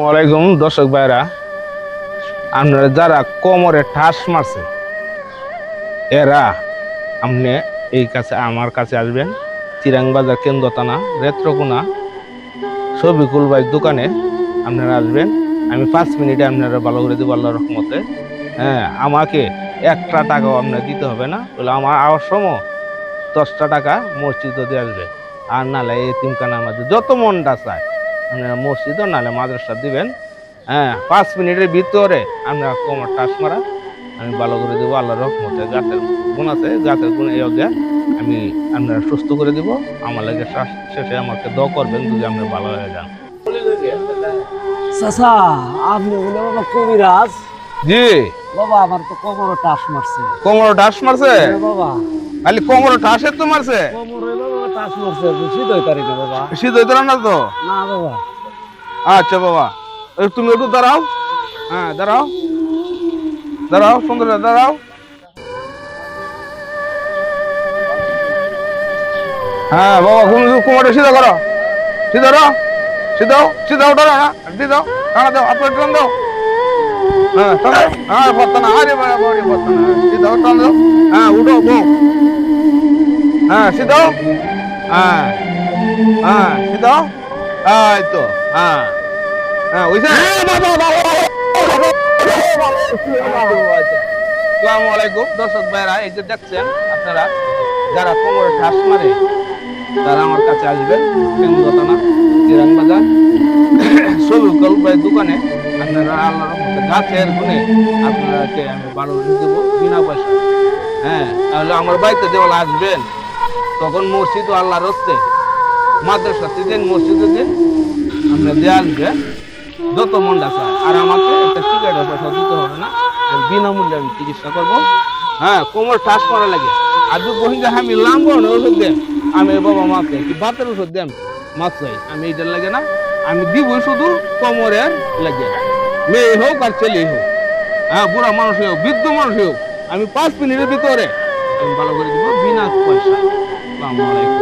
ওয়ালাইকুম দর্শক ভাইরা, আপনারা যারা কোমরে ঠাস মারছে এরা আপনি আমার কাছে আসবেন। চিরাং বাজার কেন্দ্র থানা রেত্রকোনা শফিকুল ভাই দোকানে আপনারা আসবেন। আমি 5 মিনিটে আপনারা ভালো করে দেবো আল্লাহর রহমতে। হ্যাঁ, আমাকে একটা টাকাও আপনার দিতে হবে না, বলে আমার আওয়ার সময় 10টা টাকা মসজিদও দিয়ে আসবে। আর নাহলে এতিমখানা আমাদের যত মনটা চায় আপনারা মসজিদও নাহলে মাদ্রাসা দিবেন। হ্যাঁ, 5 মিনিটের ভিতরে আপনারা কোমর টাস মারা আমি ভালো করে দেবো আল্লাহর রহমতে। গাছের গুণ আছে, গাছের গুণ এই অজ্ঞা আমি আপনারা সুস্থ করে দিব। আমার লাগে শেষে আমাকে দোয়া করবেন যদি আপনি ভালো হয়ে যান। চাচা, আপনি বলে বাবা কবিরাজ? জি বাবা, আমার তো কোমরে টাস মারছে। কোমর টাস মারছে? বাবা খালি কোমর টাসের তো মারছে? কোমরে বাবা টাস মারছে, শীত হইতে পারি না বাবা। শীত হইতে না তো? না বাবা। আচ্ছা বাবা, তুমি একটু দাঁড়াও। হ্যাঁ দাঁড়াও দাঁড়াও, সুন্দর দাঁড়াও। হ্যাঁ বাবা, কোমরটা সিধা করো, সিধা করো, সিধাও সিধাও, দাঁড়া না দিদাও, টানা দাও, আপনার টান দাও। হ্যাঁ টানো, হ্যাঁ পত্তানা, আরে বাবা বড়ি পত্তানা, সিধাও টান দাও। হ্যাঁ উঠো বউ, হ্যাঁ সিধাও, হ্যাঁ হ্যাঁ সিধাও, এই তো, হ্যাঁ হ্যাঁ ওইসে। আসসালামু আলাইকুম দর্শক ভাইরা, এই যে দেখছেন আপনারা যারা কোমরে ঠাস মারে তারা আমার কাছে আসবেন। কেন্দ্রতানা চিরাং বাজার শফিকুল ভাই দোকানে আপনারা আল্লাহর রহমতে গাছের গুণে আপনারাকে আমি ভালো দেবো বিনা পয়সা। হ্যাঁ, তাহলে আমার বাড়িতে দেওয়াল আসবেন, তখন মসজিদ ও আল্লাহর হস্তে মাদ্রাসা দিন, মসজিদের দিন আপনি দিয়ে আসবেন যত মনটা চায়। আর আমাকে একটা টিকিটের পয়সা দিতে হবে না, আমি বিনামূল্যে আমি চিকিৎসা করবো। হ্যাঁ, কোমর ঠাস করা লাগে আর দু বহিঙ্গা আমি লাম্বন ওষুধ দেন, আমি বাবা মাকে কি বাতের ওষুধ দেন মাছ চাই, আমি এইটার লাগে না, আমি দিব শুধু কোমরের লাগে। মেয়ে হোক আর ছেলে হোক, হ্যাঁ বুড়া মানুষ হোক বৃদ্ধ মানুষ হোক, আমি 5 মিনিটের ভিতরে আমি ভালো করে দিব বিনা পয়সা। আসসালামু আলাইকুম।